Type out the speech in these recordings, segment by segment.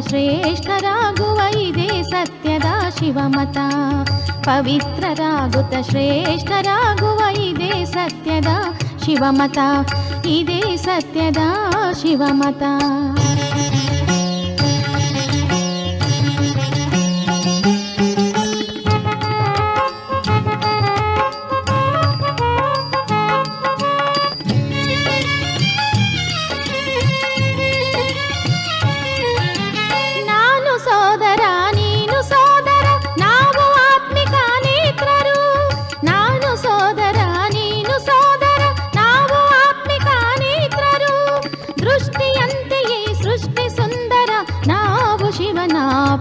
ಶ್ರೇಷ್ಠರಾಗುವ ಇದೇ ಸತ್ಯದ ಶಿವಮತ. ಪವಿತ್ರರಾಗುತ್ತ ಶ್ರೇಷ್ಠರಾಗುವ ಇದೇ ಸತ್ಯದ ಶಿವಮತ. ಇದೇ ಸತ್ಯದ ಶಿವಮತ.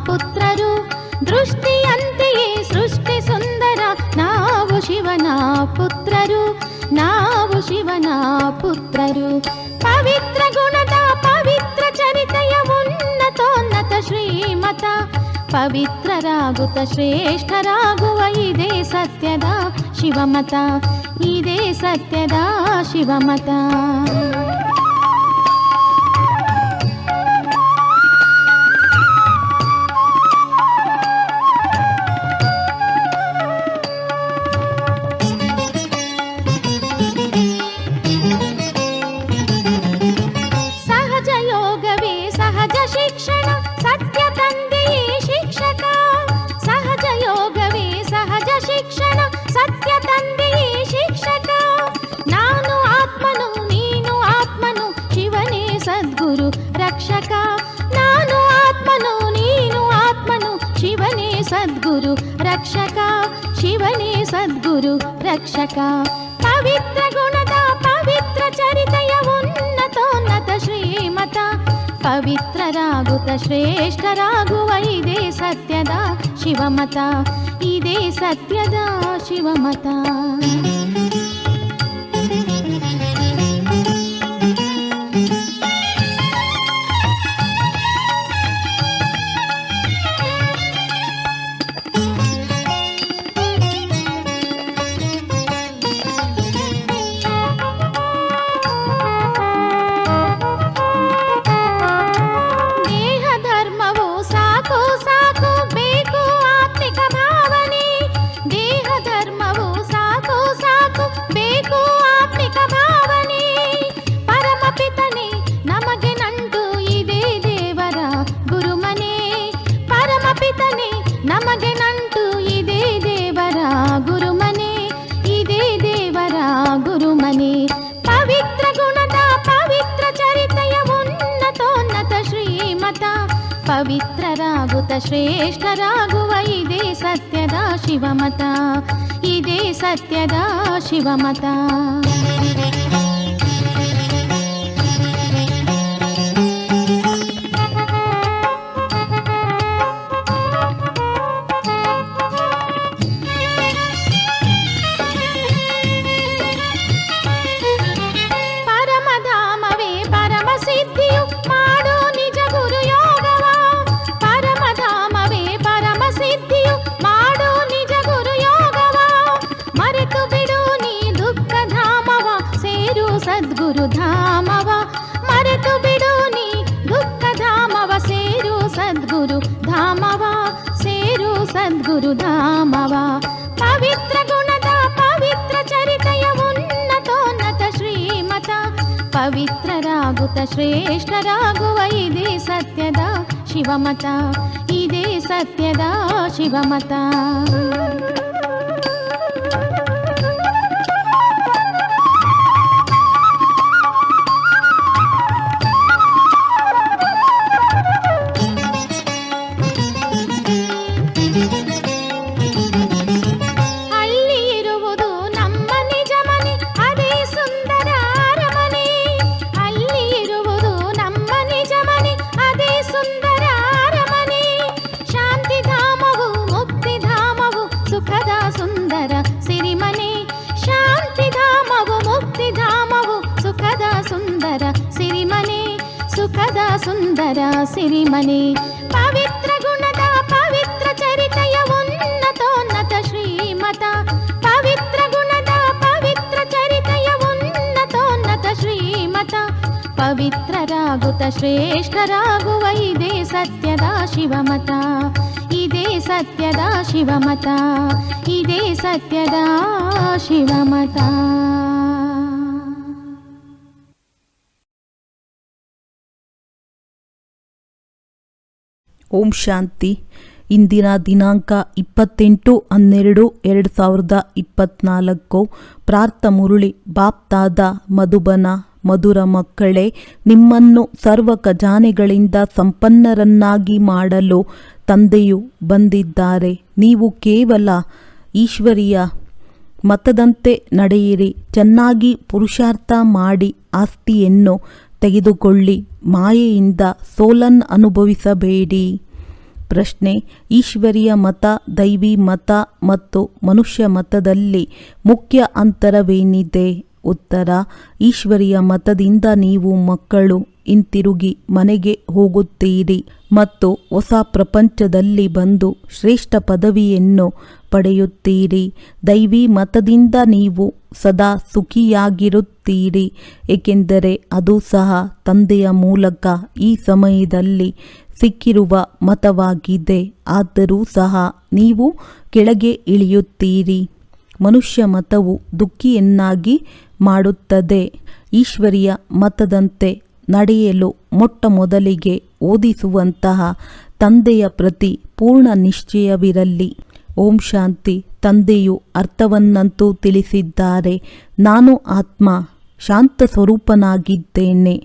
ಪುತ್ರರು ದೃಷ್ಟಿಯಂತೆಯೇ ಸೃಷ್ಟಿ ಸುಂದರ. ನಾವು ಶಿವನ ಪುತ್ರರು, ನಾವು ಶಿವನ ಪುತ್ರರು. ಪವಿತ್ರ ಗುಣದ ಪವಿತ್ರ ಚರಿತೆಯ ಉನ್ನತೋನ್ನತ ಶ್ರೀಮತ. ಪವಿತ್ರರಾಗುತ್ತ ಶ್ರೇಷ್ಠರಾಗುವ ಇದೇ ಸತ್ಯದ ಶಿವಮತ. ಇದೇ ಸತ್ಯದ ಶಿವಮತ. ರಕ್ಷಕ ನಾನು ಆತ್ಮನು ನೀನು ಆತ್ಮನು ಶಿವನೇ ಸದ್ಗುರು ರಕ್ಷಕ. ಶಿವನೇ ಸದ್ಗುರು ರಕ್ಷಕ. ಪವಿತ್ರ ಗುಣದ ಪವಿತ್ರ ಚರಿತೆಯ ಉನ್ನತೋನ್ನತ ಶ್ರೀಮತ. ಪವಿತ್ರರಾಗುತ್ತ ಶ್ರೇಷ್ಠರಾಗುವ ಇದೇ ಸತ್ಯದ ಶಿವಮತ. ಇದೇ ಸತ್ಯದ ಶಿವಮತ. ನಮಗೆ ನಂಟು ಇದೇ ದೇವರ ಗುರುಮನೆ. ಇದೇ ದೇವರ ಗುರುಮನೆ. ಪವಿತ್ರ ಗುಣದ ಪವಿತ್ರ ಚರಿತೆಯ ಉನ್ನತೋನ್ನತ ಶ್ರೀಮತ. ಪವಿತ್ರರಾಗುತ್ತ ಶ್ರೇಷ್ಠರಾಗುವ ಇದೇ ಸತ್ಯದ ಶಿವಮತ. ಇದೇ ಸತ್ಯದ ಶಿವಮತ. ಸದ್ಗುರುಧಾಮವ ಮರೆತು ಬಿಡು ನೀ ದುಃಖ ಧಾಮವ ಸೇರು ಸದ್ಗುರುಧಾಮವ ಸೇರು ಸದ್ಗುರುಧಾಮವ. ಪವಿತ್ರ ಗುಣದ ಪವಿತ್ರ ಚರಿತೆಯ ಉನ್ನತೋನ್ನತ ಶ್ರೀಮತ. ಪವಿತ್ರರಾಗುತ್ತ ಶ್ರೇಷ್ಠರಾಗುವ ಇದೇ ಸತ್ಯದ ಶಿವಮತ. ಇದೇ ಸತ್ಯದ ಶಿವಮತ. ಸುಂದರ ಸುಂದರ ಸಿರಿಮನೆ, ಸುಖದ ಸುಂದರ ಸಿರಿಮನೆ. ಪವಿತ್ರ ಗುಣದ ಪವಿತ್ರ ಚರಿತೆಯ ಉನ್ನತೋನ್ನತ ಶ್ರೀಮತ, ಪವಿತ್ರ ಗುಣದ ಪವಿತ್ರ ಚರಿತೆಯ ಉನ್ನತೋನ್ನತ ಶ್ರೀಮತ. ಪವಿತ್ರರಾಗುತ್ತ ಶ್ರೇಷ್ಠರಾಗುವ ಇದೇ ಸತ್ಯದ ಶಿವಮತ, ಇದೇ ಸತ್ಯದ ಶಿವಮತ, ಇದೇ ಸತ್ಯದ ಶಿವಮತ. ಓಂ ಶಾಂತಿ. ಇಂದಿನ ದಿನಾಂಕ 28/12/2024. ಪ್ರಾರ್ಥ ಮುರುಳಿ. ಬಾಪ್ತಾದ ಮಧುಬನ. ಮಧುರ ಮಕ್ಕಳೇ, ನಿಮ್ಮನ್ನು ಸರ್ವ ಖಜಾನೆಗಳಿಂದ ಸಂಪನ್ನರನ್ನಾಗಿ ಮಾಡಲು ತಂದೆಯು ಬಂದಿದ್ದಾರೆ. ನೀವು ಕೇವಲ ಈಶ್ವರೀಯ ಮತದಂತೆ ನಡೆಯಿರಿ. ಚೆನ್ನಾಗಿ ಪುರುಷಾರ್ಥ ಮಾಡಿ ಆಸ್ತಿಯನ್ನು ತೆಗೆದುಕೊಳ್ಳಿ. ಮಾಯೆಯಿಂದ ಸೋಲನ್ನು ಅನುಭವಿಸಬೇಡಿ. ಪ್ರಶ್ನೆ: ಈಶ್ವರೀಯ ಮತ, ದೈವಿ ಮತ ಮತ್ತು ಮನುಷ್ಯ ಮತದಲ್ಲಿ ಮುಖ್ಯ ಅಂತರವೇನಿದೆ? ಉತ್ತರ: ಈಶ್ವರೀಯ ಮತದಿಂದ ನೀವು ಮಕ್ಕಳು ಹಿಂತಿರುಗಿ ಮನೆಗೆ ಹೋಗುತ್ತೀರಿ ಮತ್ತು ಹೊಸ ಪ್ರಪಂಚದಲ್ಲಿ ಬಂದು ಶ್ರೇಷ್ಠ ಪದವಿಯನ್ನು ಪಡೆಯುತ್ತೀರಿ. ದೈವಿ ಮತದಿಂದ ನೀವು ಸದಾ ಸುಖಿಯಾಗಿರುತ್ತೀರಿ, ಏಕೆಂದರೆ ಅದು ಸಹ ತಂದೆಯ ಮೂಲಕ ಈ ಸಮಯದಲ್ಲಿ ಸಿಕ್ಕಿರುವ ಮತವಾಗಿದೆ. ಆದರೂ ಸಹ ನೀವು ಕೆಳಗೆ ಇಳಿಯುತ್ತೀರಿ. ಮನುಷ್ಯ ಮತವು ದುಃಖಿಯನ್ನಾಗಿ ಮಾಡುತ್ತದೆ. ಈಶ್ವರೀಯ ಮತದಂತೆ ನಡೆಯಲು ಮೊಟ್ಟ ಮೊದಲಿಗೆ ಓದಿಸುವಂತಹ ತಂದೆಯ ಪ್ರತಿ ಪೂರ್ಣ ನಿಶ್ಚಯವಿರಲಿ. ಓಂ ಶಾಂತಿ. ತಂದೆಯು ಅರ್ಥವನ್ನಂತೂ ತಿಳಿಸಿದ್ದಾರೆ. ನಾನು ಆತ್ಮ ಶಾಂತ ಸ್ವರೂಪನಾಗಿದ್ದೇನೆ.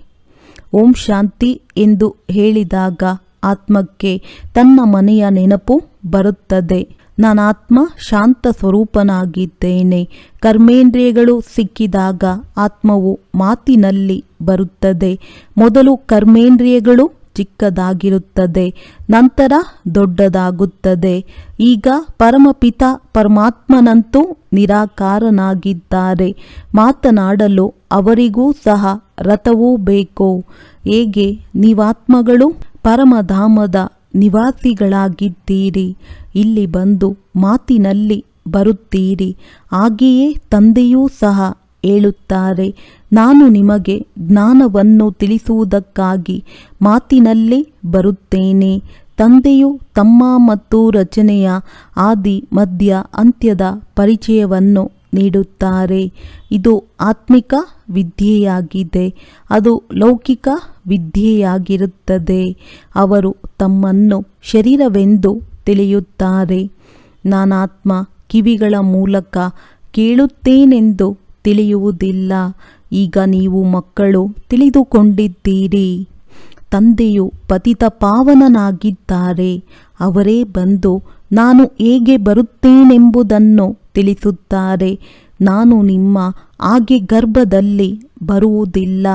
ಓಂ ಶಾಂತಿ ಎಂದು ಹೇಳಿದಾಗ ಆತ್ಮಕ್ಕೆ ತನ್ನ ಮನೆಯ ನೆನಪು ಬರುತ್ತದೆ. ನಾನಾತ್ಮ ಶಾಂತ ಸ್ವರೂಪನಾಗಿದ್ದೇನೆ. ಕರ್ಮೇಂದ್ರಿಯಗಳು ಸಿಕ್ಕಿದಾಗ ಆತ್ಮವು ಮಾತಿನಲ್ಲಿ ಬರುತ್ತದೆ. ಮೊದಲು ಕರ್ಮೇಂದ್ರಿಯಗಳು ಚಿಕ್ಕದಾಗಿರುತ್ತದೆ, ನಂತರ ದೊಡ್ಡದಾಗುತ್ತದೆ. ಈಗ ಪರಮಪಿತ ಪರಮಾತ್ಮನಂತೂ ನಿರಾಕಾರನಾಗಿದ್ದಾರೆ. ಮಾತನಾಡಲು ಅವರಿಗೂ ಸಹ ರಥವೂ ಬೇಕು. ಹೇಗೆ ನೀವಾತ್ಮಗಳು ಪರಮಧಾಮದ ನಿವಾಸಿಗಳಾಗಿದ್ದೀರಿ, ಇಲ್ಲಿ ಬಂದು ಮಾತಿನಲ್ಲಿ ಬರುತ್ತೀರಿ. ಹಾಗೆಯೇ ತಂದೆಯೂ ಸಹ ಹೇಳುತ್ತಾರೆ, ನಾನು ನಿಮಗೆ ಜ್ಞಾನವನ್ನು ತಿಳಿಸುವುದಕ್ಕಾಗಿ ಮಾತಿನಲ್ಲಿ ಬರುತ್ತೇನೆ. ತಂದೆಯು ತಮ್ಮ ಮತ್ತು ರಚನೆಯ ಆದಿ ಮಧ್ಯ ಅಂತ್ಯದ ಪರಿಚಯವನ್ನು ನೀಡುತ್ತಾರೆ. ಇದು ಆತ್ಮಿಕ ವಿದ್ಯೆಯಾಗಿದೆ, ಅದು ಲೌಕಿಕ ವಿದ್ಯೆಯಾಗಿರುತ್ತದೆ. ಅವರು ತಮ್ಮನ್ನು ಶರೀರವೆಂದು ತಿಳಿಯುತ್ತಾರೆ. ನಾನಾತ್ಮ ಕಿವಿಗಳ ಮೂಲಕ ಕೇಳುತ್ತೇನೆಂದು ತಿಳಿಯುವುದಿಲ್ಲ. ಈಗ ನೀವು ಮಕ್ಕಳು ತಿಳಿದುಕೊಂಡಿದ್ದೀರಿ. ತಂದೆಯು ಪತಿತ ಪಾವನನಾಗಿದ್ದಾರೆ. ಅವರೇ ಬಂದು ನಾನು ಹೇಗೆ ಬರುತ್ತೇನೆಂಬುದನ್ನು ತಿಳಿಸುತ್ತಾರೆ. ನಾನು ನಿಮ್ಮ ಹಾಗೆ ಗರ್ಭದಲ್ಲಿ ಬರುವುದಿಲ್ಲ.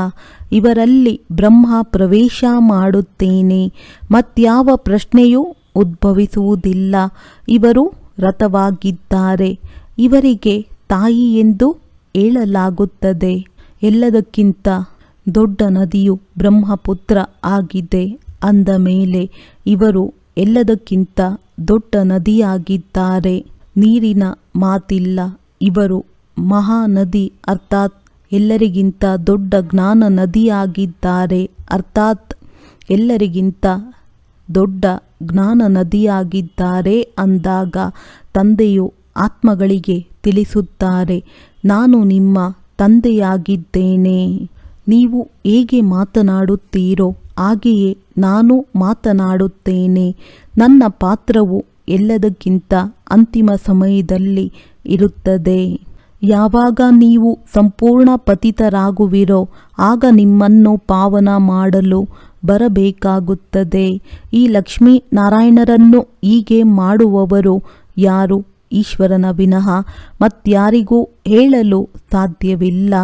ಇವರಲ್ಲಿ ಬ್ರಹ್ಮ ಪ್ರವೇಶ ಮಾಡುತ್ತೇನೆ. ಮತ್ಯಾವ ಪ್ರಶ್ನೆಯೂ ಉದ್ಭವಿಸುವುದಿಲ್ಲ. ಇವರು ರಥವಾಗಿದ್ದಾರೆ. ಇವರಿಗೆ ತಾಯಿ ಎಂದು ಹೇಳಲಾಗುತ್ತದೆ. ಎಲ್ಲದಕ್ಕಿಂತ ದೊಡ್ಡ ನದಿಯು ಬ್ರಹ್ಮಪುತ್ರ ಆಗಿದೆ ಅಂದ ಮೇಲೆ ಇವರು ಎಲ್ಲದಕ್ಕಿಂತ ದೊಡ್ಡ ನದಿಯಾಗಿದ್ದಾರೆ. ನೀರಿನ ಮಾತಿಲ್ಲ. ಇವರು ಮಹಾನದಿ, ಅರ್ಥಾತ್ ಎಲ್ಲರಿಗಿಂತ ದೊಡ್ಡ ಜ್ಞಾನ ನದಿಯಾಗಿದ್ದಾರೆ. ಅರ್ಥಾತ್ ಎಲ್ಲರಿಗಿಂತ ದೊಡ್ಡ ಜ್ಞಾನ ನದಿಯಾಗಿದ್ದಾರೆ ಅಂದಾಗ ತಂದೆಯು ಆತ್ಮಗಳಿಗೆ ತಿಳಿಸುತ್ತಾರೆ, ನಾನು ನಿಮ್ಮ ತಂದೆಯಾಗಿದ್ದೇನೆ. ನೀವು ಹೇಗೆ ಮಾತನಾಡುತ್ತೀರೋ ಹಾಗೆಯೇ ನಾನು ಮಾತನಾಡುತ್ತೇನೆ. ನನ್ನ ಪಾತ್ರವು ಎಲ್ಲದಕ್ಕಿಂತ ಅಂತಿಮ ಸಮಯದಲ್ಲಿ ಇರುತ್ತದೆ. ಯಾವಾಗ ನೀವು ಸಂಪೂರ್ಣ ಪತಿತರಾಗುವಿರೋ ಆಗ ನಿಮ್ಮನ್ನು ಪಾವನ ಮಾಡಲು ಬರಬೇಕಾಗುತ್ತದೆ. ಈ ಲಕ್ಷ್ಮೀ ನಾರಾಯಣರನ್ನು ಹೀಗೆ ಮಾಡುವವರು ಯಾರು? ಈಶ್ವರನ ವಿನಃ ಮತ್ಯಾರಿಗೂ ಹೇಳಲು ಸಾಧ್ಯವಿಲ್ಲ.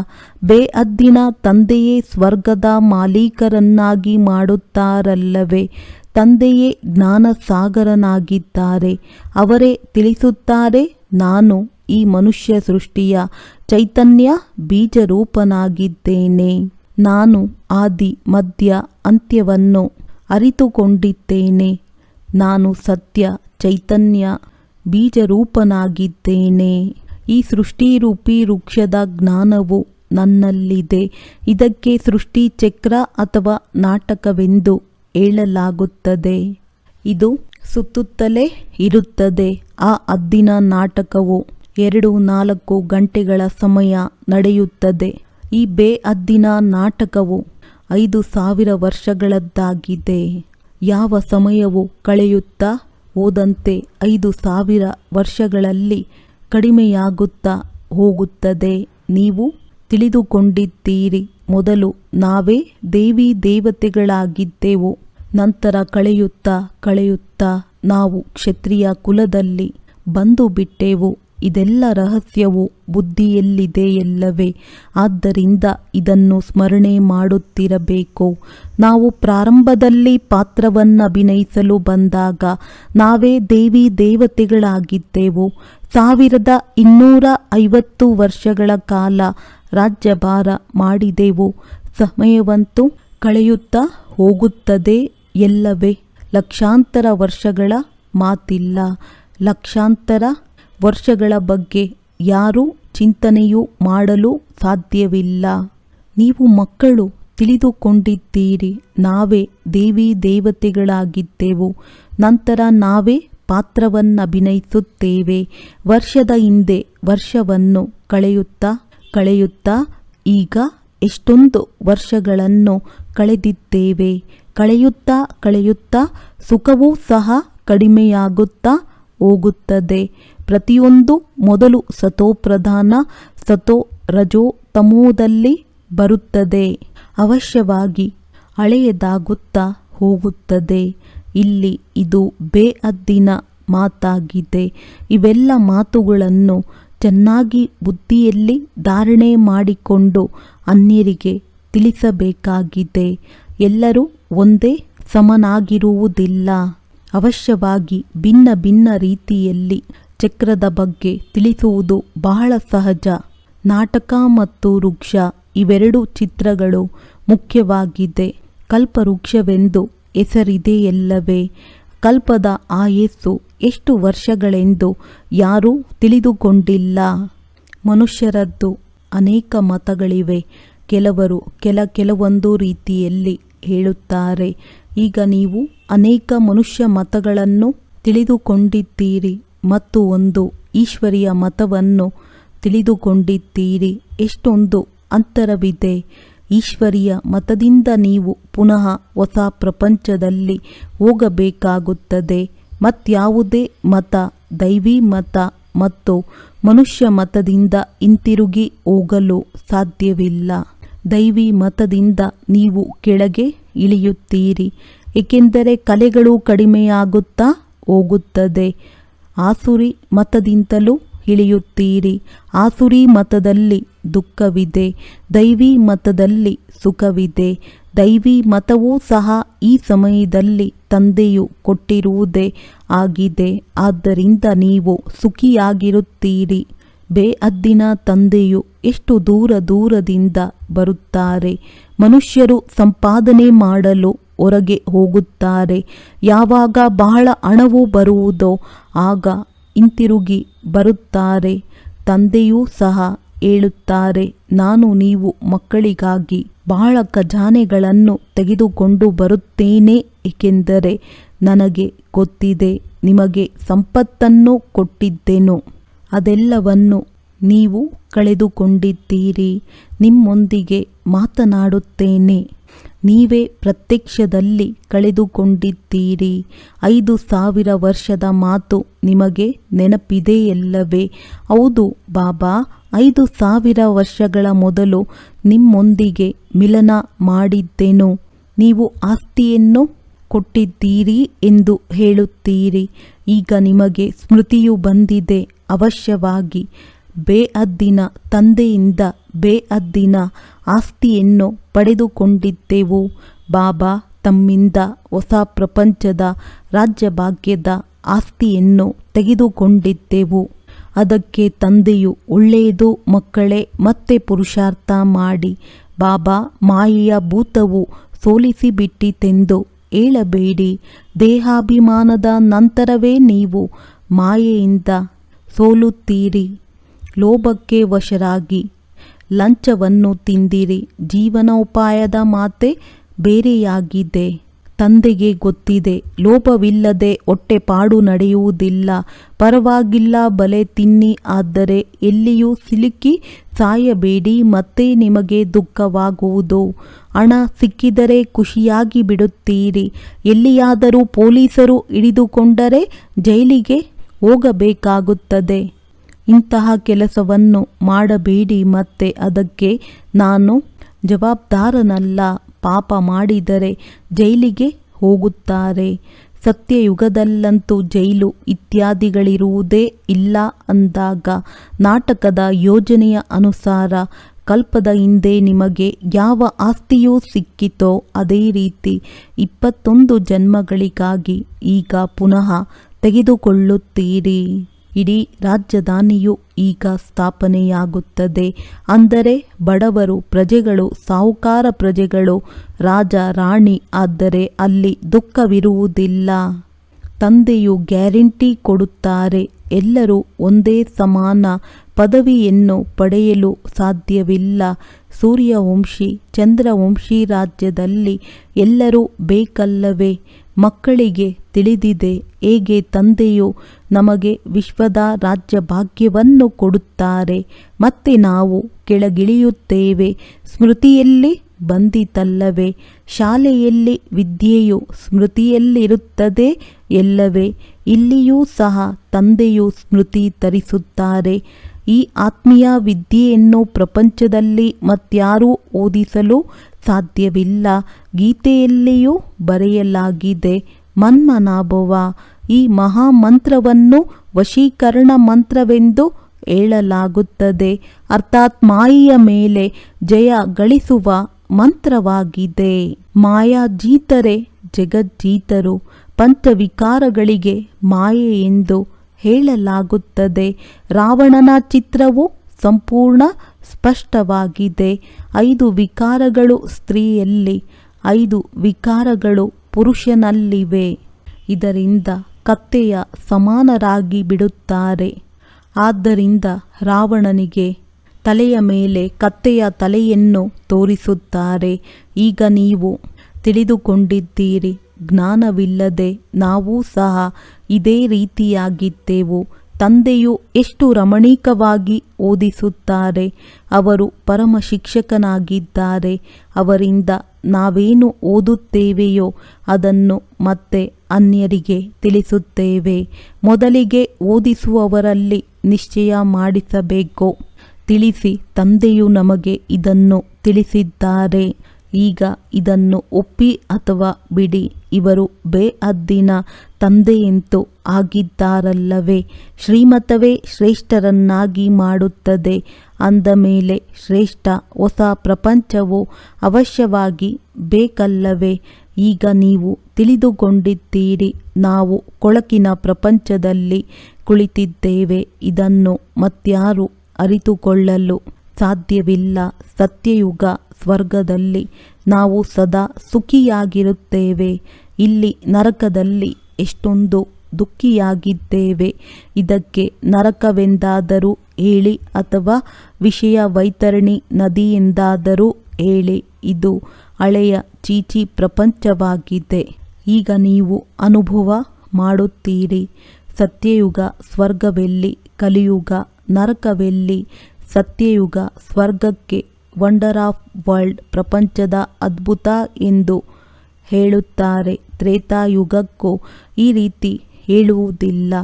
ಬೇಅದ್ದಿನ ತಂದೆಯೇ ಸ್ವರ್ಗದ ಮಾಲೀಕರನ್ನಾಗಿ ಮಾಡುತ್ತಾರಲ್ಲವೇ? ತಂದೆಯೇ ಜ್ಞಾನ ಸಾಗರನಾಗಿದ್ದಾರೆ. ಅವರೇ ತಿಳಿಸುತ್ತಾರೆ, ನಾನು ಈ ಮನುಷ್ಯ ಸೃಷ್ಟಿಯ ಚೈತನ್ಯ ಬೀಜರೂಪನಾಗಿದ್ದೇನೆ. ನಾನು ಆದಿ ಮಧ್ಯ ಅಂತ್ಯವನ್ನು ಅರಿತುಕೊಂಡಿದ್ದೇನೆ. ನಾನು ಸತ್ಯ ಚೈತನ್ಯ ಬೀಜರೂಪನಾಗಿದ್ದೇನೆ. ಈ ಸೃಷ್ಟಿರೂಪಿ ವೃಕ್ಷದ ಜ್ಞಾನವು ನನ್ನಲ್ಲಿದೆ. ಇದಕ್ಕೆ ಸೃಷ್ಟಿ ಚಕ್ರ ಅಥವಾ ನಾಟಕವೆಂದು ಹೇಳಲಾಗುತ್ತದೆ. ಇದು ಸುತ್ತುತ್ತಲೇ ಇರುತ್ತದೆ. ಆ ಹದ್ದಿನ ನಾಟಕವು 2-4 ಗಂಟೆಗಳ ಸಮಯ ನಡೆಯುತ್ತದೆ. ಈ ಬೇಹದ್ದಿನ ನಾಟಕವು 5000 ವರ್ಷಗಳದ್ದಾಗಿದೆ. ಯಾವ ಸಮಯವು ಕಳೆಯುತ್ತಾ ಹೋದಂತೆ 5000 ವರ್ಷಗಳಲ್ಲಿ ಕಡಿಮೆಯಾಗುತ್ತಾ ಹೋಗುತ್ತದೆ. ನೀವು ತಿಳಿದುಕೊಂಡಿದ್ದೀರಿ, ಮೊದಲು ನಾವೇ ದೇವಿ ದೇವತೆಗಳಾಗಿದ್ದೆವು. ನಂತರ ಕಳೆಯುತ್ತಾ ನಾವು ಕ್ಷತ್ರಿಯ ಕುಲದಲ್ಲಿ ಬಂದು ಬಿಟ್ಟೆವು. ಇದೆಲ್ಲ ರಹಸ್ಯವು ಬುದ್ಧಿಯಲ್ಲಿದೆಯಲ್ಲವೇ? ಆದ್ದರಿಂದ ಇದನ್ನು ಸ್ಮರಣೆ ಮಾಡುತ್ತಿರಬೇಕು. ನಾವು ಪ್ರಾರಂಭದಲ್ಲಿ ಪಾತ್ರವನ್ನು ಅಭಿನಯಿಸಲು ಬಂದಾಗ ನಾವೇ ದೇವಿ ದೇವತೆಗಳಾಗಿದ್ದೆವು. 1250 ವರ್ಷಗಳ ಕಾಲ ರಾಜ್ಯಭಾರ ಮಾಡಿದೆವು. ಸಮಯವಂತೂ ಕಳೆಯುತ್ತಾ ಹೋಗುತ್ತದೆ ಎಲ್ಲವೇ? ಲಕ್ಷಾಂತರ ವರ್ಷಗಳ ಮಾತಿಲ್ಲ. ಲಕ್ಷಾಂತರ ವರ್ಷಗಳ ಬಗ್ಗೆ ಯಾರೂ ಚಿಂತನೆಯೂ ಮಾಡಲು ಸಾಧ್ಯವಿಲ್ಲ. ನೀವು ಮಕ್ಕಳು ತಿಳಿದುಕೊಂಡಿದ್ದೀರಿ, ನಾವೇ ದೇವಿ ದೇವತೆಗಳಾಗಿದ್ದೆವು. ನಂತರ ನಾವೇ ಪಾತ್ರವನ್ನು ಅಭಿನಯಿಸುತ್ತೇವೆ. ವರ್ಷದ ಹಿಂದೆ ವರ್ಷವನ್ನು ಕಳೆಯುತ್ತಾ ಈಗ ಎಷ್ಟೊಂದು ವರ್ಷಗಳನ್ನು ಕಳೆದಿದ್ದೇವೆ. ಕಳೆಯುತ್ತಾ ಸುಖವೂ ಸಹ ಕಡಿಮೆಯಾಗುತ್ತಾ ಹೋಗುತ್ತದೆ. ಪ್ರತಿಯೊಂದು ಮೊದಲು ಸತೋಪ್ರಧಾನ, ಸತೋ ರಜೋ ತಮೋದಲ್ಲಿ ಬರುತ್ತದೆ. ಅವಶ್ಯವಾಗಿ ಹಳೆಯದಾಗುತ್ತಾ ಹೋಗುತ್ತದೆ. ಇಲ್ಲಿ ಇದು ಬೇಹದ್ದಿನ ಮಾತಾಗಿದೆ. ಇವೆಲ್ಲ ಮಾತುಗಳನ್ನು ಚೆನ್ನಾಗಿ ಬುದ್ಧಿಯಲ್ಲಿ ಧಾರಣೆ ಮಾಡಿಕೊಂಡು ಅನ್ಯರಿಗೆ ತಿಳಿಸಬೇಕಾಗಿದೆ. ಎಲ್ಲರೂ ಒಂದೇ ಸಮನಾಗಿರುವುದಿಲ್ಲ. ಅವಶ್ಯವಾಗಿ ಭಿನ್ನ ಭಿನ್ನ ರೀತಿಯಲ್ಲಿ ಚಕ್ರದ ಬಗ್ಗೆ ತಿಳಿಸುವುದು ಬಹಳ ಸಹಜ. ನಾಟಕ ಮತ್ತು ವೃಕ್ಷ ಇವೆರಡು ಚಿತ್ರಗಳು ಮುಖ್ಯವಾಗಿದೆ. ಕಲ್ಪವೃಕ್ಷವೆಂದು ಹೆಸರಿದೆಯಲ್ಲವೇ? ಕಲ್ಪದ ಆಯಸ್ಸು ಎಷ್ಟು ವರ್ಷಗಳೆಂದು ಯಾರೂ ತಿಳಿದುಕೊಂಡಿಲ್ಲ. ಮನುಷ್ಯರದ್ದು ಅನೇಕ ಮತಗಳಿವೆ. ಕೆಲವರು ಕೆಲವೊಂದು ರೀತಿಯಲ್ಲಿ ಹೇಳುತ್ತಾರೆ. ಈಗ ನೀವು ಅನೇಕ ಮನುಷ್ಯ ಮತಗಳನ್ನು ತಿಳಿದುಕೊಂಡಿದ್ದೀರಿ ಮತ್ತು ಒಂದು ಈಶ್ವರಿಯ ಮತವನ್ನು ತಿಳಿದುಕೊಂಡಿದ್ದೀರಿ. ಎಷ್ಟೊಂದು ಅಂತರವಿದೆ. ಈಶ್ವರಿಯ ಮತದಿಂದ ನೀವು ಪುನಃ ಹೊಸ ಪ್ರಪಂಚದಲ್ಲಿ ಹೋಗಬೇಕಾಗುತ್ತದೆ. ಮತ್ಯಾವುದೇ ಮತ, ದೈವಿ ಮತ ಮತ್ತು ಮನುಷ್ಯ ಮತದಿಂದ ಹಿಂತಿರುಗಿ ಹೋಗಲು ಸಾಧ್ಯವಿಲ್ಲ. ದೈವಿ ಮತದಿಂದ ನೀವು ಕೆಳಗೆ ಇಳಿಯುತ್ತೀರಿ, ಏಕೆಂದರೆ ಕಲೆಗಳು ಕಡಿಮೆಯಾಗುತ್ತಾ ಹೋಗುತ್ತದೆ. ಆಸುರಿ ಮತದಿಂದಲೂ ಇಳಿಯುತ್ತೀರಿ. ಆಸುರಿ ಮತದಲ್ಲಿ ದುಃಖವಿದೆ, ದೈವಿ ಮತದಲ್ಲಿ ಸುಖವಿದೆ. ದೈವಿ ಮತವೂ ಸಹ ಈ ಸಮಯದಲ್ಲಿ ತಂದೆಯು ಕೊಟ್ಟಿರುವುದೇ ಆಗಿದೆ. ಆದ್ದರಿಂದ ನೀವು ಸುಖಿಯಾಗಿರುತ್ತೀರಿ. ಬೇಹದ್ದಿನ ತಂದೆಯು ಎಷ್ಟು ದೂರದಿಂದ ಬರುತ್ತಾರೆ. ಮನುಷ್ಯರು ಸಂಪಾದನೆ ಮಾಡಲು ಹೊರಗೆ ಹೋಗುತ್ತಾರೆ. ಯಾವಾಗ ಬಹಳ ಹಣವು ಬರುವುದೋ ಆಗ ಹಿಂತಿರುಗಿ ಬರುತ್ತಾರೆ. ತಂದೆಯೂ ಸಹ ಹೇಳುತ್ತಾರೆ, ನಾನು ನೀವು ಮಕ್ಕಳಿಗಾಗಿ ಬಹಳ ಖಜಾನೆಗಳನ್ನು ತೆಗೆದುಕೊಂಡು ಬರುತ್ತೇನೆ, ಏಕೆಂದರೆ ನನಗೆ ಗೊತ್ತಿದೆ ನಿಮಗೆ ಸಂಪತ್ತನ್ನು ಕೊಟ್ಟಿದ್ದೆನು. ಅದೆಲ್ಲವನ್ನು ನೀವು ಕಳೆದುಕೊಂಡಿದ್ದೀರಿ. ನಿಮ್ಮೊಂದಿಗೆ ಮಾತನಾಡುತ್ತೇನೆ. ನೀವೇ ಪ್ರತ್ಯಕ್ಷದಲ್ಲಿ ಕಳೆದುಕೊಂಡಿದ್ದೀರಿ. 5000 ವರ್ಷದ ಮಾತು ನಿಮಗೆ ನೆನಪಿದೆಯಲ್ಲವೇ? ಹೌದು ಬಾಬಾ, 5000 ವರ್ಷಗಳ ಮೊದಲು ನಿಮ್ಮೊಂದಿಗೆ ಮಿಲನ ಮಾಡಿದ್ದೆನು. ನೀವು ಆಸ್ತಿಯನ್ನು ಕೊಟ್ಟಿದ್ದೀರಿ ಎಂದು ಹೇಳುತ್ತೀರಿ. ಈಗ ನಿಮಗೆ ಸ್ಮೃತಿಯು ಬಂದಿದೆ. ಅವಶ್ಯವಾಗಿ ಬೇಹದ್ದಿನ ತಂದೆಯಿಂದ ಬೇಹದ್ದಿನ ಆಸ್ತಿಯನ್ನು ಪಡೆದುಕೊಂಡಿದ್ದೆವು. ಬಾಬಾ ತಮ್ಮಿಂದ ಹೊಸ ಪ್ರಪಂಚದ ರಾಜ್ಯಭಾಗ್ಯದ ಆಸ್ತಿಯನ್ನು ತೆಗೆದುಕೊಂಡಿದ್ದೆವು. ಅದಕ್ಕೆ ತಂದೆಯು ಒಳ್ಳೆಯದು ಮಕ್ಕಳೇ, ಮತ್ತೆ ಪುರುಷಾರ್ಥ ಮಾಡಿ ಬಾಬಾ ಮಾಯೆಯ ಭೂತವು ಸೋಲಿಸಿಬಿಟ್ಟಿತೆಂದು ಹೇಳಬೇಡಿ. ದೇಹಾಭಿಮಾನದ ನಂತರವೇ ನೀವು ಮಾಯೆಯಿಂದ ಸೋಲುತ್ತೀರಿ. ಲೋಭಕ್ಕೆ ವಶರಾಗಿ ಲಂಚವನ್ನು ತಿಂದಿರಿ. ಜೀವನೋಪಾಯದ ಮಾತೆ ಬೇರೆಯಾಗಿದೆ. ತಂದೆಗೆ ಗೊತ್ತಿದೆ, ಲೋಭವಿಲ್ಲದೆ ಹೊಟ್ಟೆಪಾಡು ನಡೆಯುವುದಿಲ್ಲ. ಪರವಾಗಿಲ್ಲ, ಬಲೆ ತಿನ್ನಿ, ಆದರೆ ಎಲ್ಲಿಯೂ ಸಿಲುಕಿ ಸಾಯಬೇಡಿ, ಮತ್ತೆ ನಿಮಗೆ ದುಃಖವಾಗುವುದು. ಹಣ ಸಿಕ್ಕಿದರೆ ಖುಷಿಯಾಗಿ ಬಿಡುತ್ತೀರಿ. ಎಲ್ಲಿಯಾದರೂ ಪೊಲೀಸರು ಹಿಡಿದುಕೊಂಡರೆ ಜೈಲಿಗೆ ಹೋಗಬೇಕಾಗುತ್ತದೆ. ಇಂತಹ ಕೆಲಸವನ್ನು ಮಾಡಬೇಡಿ, ಮತ್ತೆ ಅದಕ್ಕೆ ನಾನು ಜವಾಬ್ದಾರನಲ್ಲ. ಪಾಪ ಮಾಡಿದರೆ ಜೈಲಿಗೆ ಹೋಗುತ್ತಾರೆ. ಸತ್ಯಯುಗದಲ್ಲಂತೂ ಜೈಲು ಇತ್ಯಾದಿಗಳಿರುವುದೇ ಇಲ್ಲ ಅಂದಾಗ ನಾಟಕದ ಯೋಜನೆಯ ಅನುಸಾರ ಕಲ್ಪದ ಹಿಂದೆ ನಿಮಗೆ ಯಾವ ಆಸ್ತಿಯೂ ಸಿಕ್ಕಿತೋ ಅದೇ ರೀತಿ 21 ಜನ್ಮಗಳಿಗಾಗಿ ಈಗ ಪುನಃ ತೆಗೆದುಕೊಳ್ಳುತ್ತೀರಿ. ಇಡೀ ರಾಜಧಾನಿಯು ಈಗ ಸ್ಥಾಪನೆಯಾಗುತ್ತದೆ. ಅಂದರೆ ಬಡವರು ಪ್ರಜೆಗಳು, ಸಾಹುಕಾರ ಪ್ರಜೆಗಳು, ರಾಜ ರಾಣಿ. ಆದರೆ ಅಲ್ಲಿ ದುಃಖವಿರುವುದಿಲ್ಲ. ತಂದೆಯು ಗ್ಯಾರಂಟಿ ಕೊಡುತ್ತಾರೆ, ಎಲ್ಲರೂ ಒಂದೇ ಸಮಾನ ಪದವಿಯನ್ನು ಪಡೆಯಲು ಸಾಧ್ಯವಿಲ್ಲ. ಸೂರ್ಯವಂಶಿ ಚಂದ್ರವಂಶಿ ರಾಜ್ಯದಲ್ಲಿ ಎಲ್ಲರೂ ಬೇಕಲ್ಲವೇ? ಮಕ್ಕಳಿಗೆ ತಿಳಿದಿದೆ ಹೇಗೆ ತಂದೆಯು ನಮಗೆ ವಿಶ್ವದ ರಾಜ್ಯ ಭಾಗ್ಯವನ್ನು ಕೊಡುತ್ತಾರೆ, ಮತ್ತೆ ನಾವು ಕೆಳಗಿಳಿಯುತ್ತೇವೆ. ಸ್ಮೃತಿಯಲ್ಲಿ ಬಂದಿತಲ್ಲವೇ? ಶಾಲೆಯಲ್ಲಿ ವಿದ್ಯೆಯು ಸ್ಮೃತಿಯಲ್ಲಿರುತ್ತದೆ ಎಲ್ಲವೇ? ಇಲ್ಲಿಯೂ ಸಹ ತಂದೆಯು ಸ್ಮೃತಿ ತರಿಸುತ್ತಾರೆ. ಈ ಆತ್ಮೀಯ ವಿದ್ಯೆಯನ್ನು ಪ್ರಪಂಚದಲ್ಲಿ ಮತ್ಯಾರೂ ಓದಿಸಲು ಸಾಧ್ಯವಿಲ್ಲ. ಗೀತೆಯಲ್ಲಿಯೂ ಬರೆಯಲಾಗಿದೆ, ಮನ್ಮನಾಭವ. ಈ ಮಹಾಮಂತ್ರವನ್ನು ವಶೀಕರಣ ಮಂತ್ರವೆಂದು ಹೇಳಲಾಗುತ್ತದೆ. ಅರ್ಥಾತ್ ಮಾಯೆಯ ಮೇಲೆ ಜಯ ಗಳಿಸುವ ಮಂತ್ರವಾಗಿದೆ. ಮಾಯಾಜೀತರೇ ಜಗಜ್ಜೀತರು. ಪಂಚವಿಕಾರಗಳಿಗೆ ಮಾಯೆ ಎಂದು ಹೇಳಲಾಗುತ್ತದೆ. ರಾವಣನ ಚಿತ್ರವು ಸಂಪೂರ್ಣ ಸ್ಪಷ್ಟವಾಗಿದೆ. 5 ವಿಕಾರಗಳು ಸ್ತ್ರೀಯಲ್ಲಿ, 5 ವಿಕಾರಗಳು ಪುರುಷನಲ್ಲಿವೆ. ಇದರಿಂದ ಕತ್ತೆಯ ಸಮಾನರಾಗಿ ಬಿಡುತ್ತಾರೆ. ಆದ್ದರಿಂದ ರಾವಣನಿಗೆ ತಲೆಯ ಮೇಲೆ ಕತ್ತೆಯ ತಲೆಯನ್ನು ತೋರಿಸುತ್ತಾರೆ. ಈಗ ನೀವು ತಿಳಿದುಕೊಂಡಿದ್ದೀರಿ, ಜ್ಞಾನವಿಲ್ಲದೆ ನಾವೂ ಸಹ ಇದೇ ರೀತಿಯಾಗಿದ್ದೆವು. ತಂದೆಯು ಎಷ್ಟು ರಮಣೀಕವಾಗಿ ಓದಿಸುತ್ತಾರೆ. ಅವರು ಪರಮ ಶಿಕ್ಷಕನಾಗಿದ್ದಾರೆ. ಅವರಿಂದ ನಾವೇನು ಓದುತ್ತೇವೆಯೋ ಅದನ್ನು ಮತ್ತೆ ಅನ್ಯರಿಗೆ ತಿಳಿಸುತ್ತೇವೆ. ಮೊದಲಿಗೆ ಓದಿಸುವವರಲ್ಲಿ ನಿಶ್ಚಯ ಮಾಡಿಸಬೇಕು. ತಿಳಿಸಿ, ತಂದೆಯು ನಮಗೆ ಇದನ್ನು ತಿಳಿಸಿದ್ದಾರೆ. ಈಗ ಇದನ್ನು ಒಪ್ಪಿ ಅಥವಾ ಬಿಡಿ, ಇವರು ಬೇಅದ್ದಿನ ತಂದೆಯಂತೂ ಆಗಿದ್ದಾರಲ್ಲವೇ? ಶ್ರೀಮತವೇ ಶ್ರೇಷ್ಠರನ್ನಾಗಿ ಮಾಡುತ್ತದೆ. ಅಂದ ಮೇಲೆ ಶ್ರೇಷ್ಠ ಹೊಸ ಪ್ರಪಂಚವು ಅವಶ್ಯವಾಗಿ ಬೇಕಲ್ಲವೇ? ಈಗ ನೀವು ತಿಳಿದುಕೊಂಡಿದ್ದೀರಿ, ನಾವು ಕೊಳಕಿನ ಪ್ರಪಂಚದಲ್ಲಿ ಕುಳಿತಿದ್ದೇವೆ. ಇದನ್ನು ಮತ್ಯಾರು ಅರಿತುಕೊಳ್ಳಲು ಸಾಧ್ಯವಿಲ್ಲ. ಸತ್ಯಯುಗ ಸ್ವರ್ಗದಲ್ಲಿ ನಾವು ಸದಾ ಸುಖಿಯಾಗಿರುತ್ತೇವೆ. ಇಲ್ಲಿ ನರಕದಲ್ಲಿ ಎಷ್ಟೊಂದು ದುಃಖಿಯಾಗಿದ್ದೇವೆ. ಇದಕ್ಕೆ ನರಕವೆಂದಾದರೂ ಹೇಳಿ ಅಥವಾ ವಿಷಯ ವೈತರಣಿ ನದಿ ಎಂದಾದರೂ ಹೇಳಿ, ಇದು ಹಳೆಯ ಚೀಚಿ ಪ್ರಪಂಚವಾಗಿದೆ. ಈಗ ನೀವು ಅನುಭವ ಮಾಡುತ್ತೀರಿ. ಸತ್ಯಯುಗ ಸ್ವರ್ಗವೆಲ್ಲಿ, ಕಲಿಯುಗ ನರಕವೆಲ್ಲಿ? ಸತ್ಯಯುಗ ಸ್ವರ್ಗಕ್ಕೆ ವಂಡರ್ ಆಫ್ ವರ್ಲ್ಡ್, ಪ್ರಪಂಚದ ಅದ್ಭುತ ಎಂದು ಹೇಳುತ್ತಾರೆ. ತ್ರೇತಾಯುಗಕ್ಕೂ ಈ ರೀತಿ ಹೇಳುವುದಿಲ್ಲ.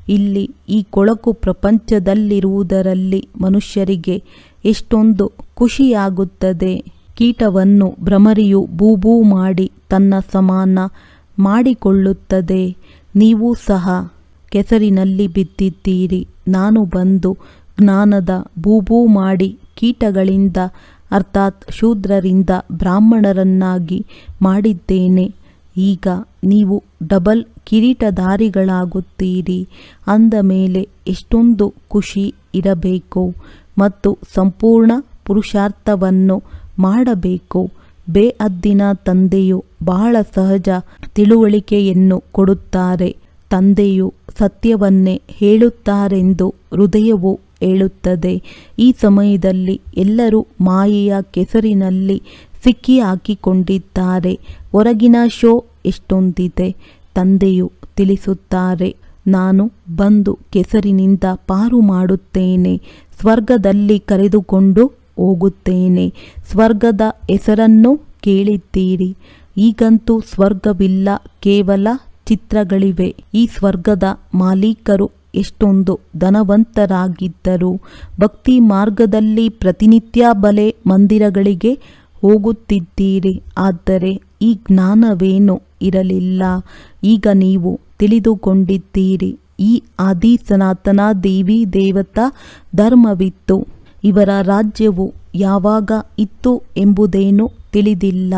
ಇಲ್ಲಿ ಈ ಕೊಳಕು ಪ್ರಪಂಚದಲ್ಲಿರುವುದರಲ್ಲಿ ಮನುಷ್ಯರಿಗೆ ಎಷ್ಟೊಂದು ಖುಷಿಯಾಗುತ್ತದೆ. ಕೀಟವನ್ನು ಭ್ರಮರಿಯು ಬೂಬೂ ಮಾಡಿ ತನ್ನ ಸಮಾನ ಮಾಡಿಕೊಳ್ಳುತ್ತದೆ. ನೀವು ಸಹ ಕೆಸರಿನಲ್ಲಿ ಬಿದ್ದಿದ್ದೀರಿ. ನಾನು ಬಂದು ಜ್ಞಾನದ ಬೂಬೂ ಮಾಡಿ ಕೀಟಗಳಿಂದ ಅರ್ಥಾತ್ ಶೂದ್ರರಿಂದ ಬ್ರಾಹ್ಮಣರನ್ನಾಗಿ ಮಾಡಿದ್ದೇನೆ. ಈಗ ನೀವು ಡಬಲ್ ಕಿರೀಟಧಾರಿಗಳಾಗುತ್ತೀರಿ. ಅಂದ ಮೇಲೆ ಎಷ್ಟೊಂದು ಖುಷಿ ಇರಬೇಕು. ಮತ್ತು ಸಂಪೂರ್ಣ ಪುರುಷಾರ್ಥವನ್ನು ಮಾಡಬೇಕು. ಬೇಅದ್ದಿನ ತಂದೆಯು ಬಹಳ ಸಹಜ ತಿಳುವಳಿಕೆಯನ್ನು ಕೊಡುತ್ತಾರೆ. ತಂದೆಯು ಸತ್ಯವನ್ನೇ ಹೇಳುತ್ತಾರೆಂದು ಹೃದಯವು ಹೇಳುತ್ತದೆ. ಈ ಸಮಯದಲ್ಲಿ ಎಲ್ಲರೂ ಮಾಯೆಯ ಕೆಸರಿನಲ್ಲಿ ಸಿಕ್ಕಿ ಹಾಕಿಕೊಂಡಿದ್ದಾರೆ. ಹೊರಗಿನ ಶೋ ಎಷ್ಟೊಂದಿದೆ. ತಂದೆಯು ತಿಳಿಸುತ್ತಾರೆ, ನಾನು ಬಂದು ಕೆಸರಿನಿಂದ ಪಾರು ಮಾಡುತ್ತೇನೆ, ಸ್ವರ್ಗದಲ್ಲಿ ಕರೆದುಕೊಂಡು ಹೋಗುತ್ತೇನೆ. ಸ್ವರ್ಗದ ಹೆಸರನ್ನು ಕೇಳಿದ್ದೀರಿ. ಈಗಂತೂ ಸ್ವರ್ಗವಿಲ್ಲ, ಕೇವಲ ಚಿತ್ರಗಳಿವೆ. ಈ ಸ್ವರ್ಗದ ಮಾಲೀಕರು ಎಷ್ಟೊಂದು ಧನವಂತರಾಗಿದ್ದರು. ಭಕ್ತಿ ಮಾರ್ಗದಲ್ಲಿ ಪ್ರತಿನಿತ್ಯ ಬಲೆ ಮಂದಿರಗಳಿಗೆ ಹೋಗುತ್ತಿದ್ದೀರಿ. ಆದರೆ ಈ ಜ್ಞಾನವೇನೂ ಇರಲಿಲ್ಲ. ಈಗ ನೀವು ತಿಳಿದುಕೊಂಡಿದ್ದೀರಿ. ಈ ಆದಿ ಸನಾತನ ದೇವಿ ದೇವತಾ ಧರ್ಮವಿತ್ತು. ಇವರ ರಾಜ್ಯವು ಯಾವಾಗ ಇತ್ತು ಎಂಬುದೇನೂ ತಿಳಿದಿಲ್ಲ.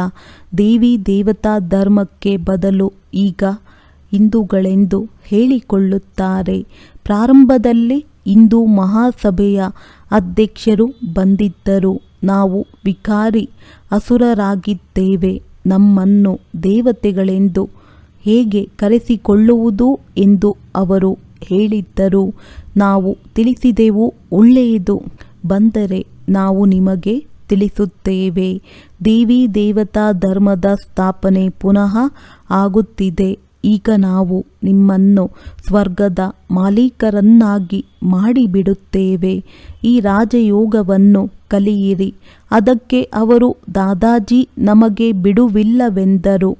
ದೇವಿ ದೇವತಾ ಧರ್ಮಕ್ಕೆ ಬದಲು ಈಗ ಹಿಂದೂಗಳೆಂದು ಹೇಳಿಕೊಳ್ಳುತ್ತಾರೆ. ಪ್ರಾರಂಭದಲ್ಲಿ ಹಿಂದೂ ಮಹಾಸಭೆಯ ಅಧ್ಯಕ್ಷರು ಬಂದಿದ್ದರು. ನಾವು ವಿಕಾರಿ ಅಸುರರಾಗಿದ್ದೇವೆ. ನಮ್ಮನ್ನು ದೇವತೆಗಳೆಂದು ಹೇಗೆ ಕರೆಸಿಕೊಳ್ಳುವುದು ಎಂದು ಅವರು ಹೇಳಿದ್ದರು. ನಾವು ತಿಳಿಸಿದೆವು, ಒಳ್ಳೆಯದು, ಬಂದರೆ ನಾವು ನಿಮಗೆ ತಿಳಿಸುತ್ತೇವೆ. ದೇವಿ ದೇವತಾ ಧರ್ಮದ ಸ್ಥಾಪನೆ ಪುನಃ ಆಗುತ್ತಿದೆ. ಈಗ ನಾವು ನಿಮ್ಮನ್ನು ಸ್ವರ್ಗದ ಮಾಲೀಕರನ್ನಾಗಿ ಮಾಡಿಬಿಡುತ್ತೇವೆ. ಈ ರಾಜಯೋಗವನ್ನು ಕಲಿಯಿರಿ. ಅದಕ್ಕೆ ಅವರು ದಾದಾಜಿ ನಮಗೆ ಬಿಡುವಿಲ್ಲವೆಂದರು.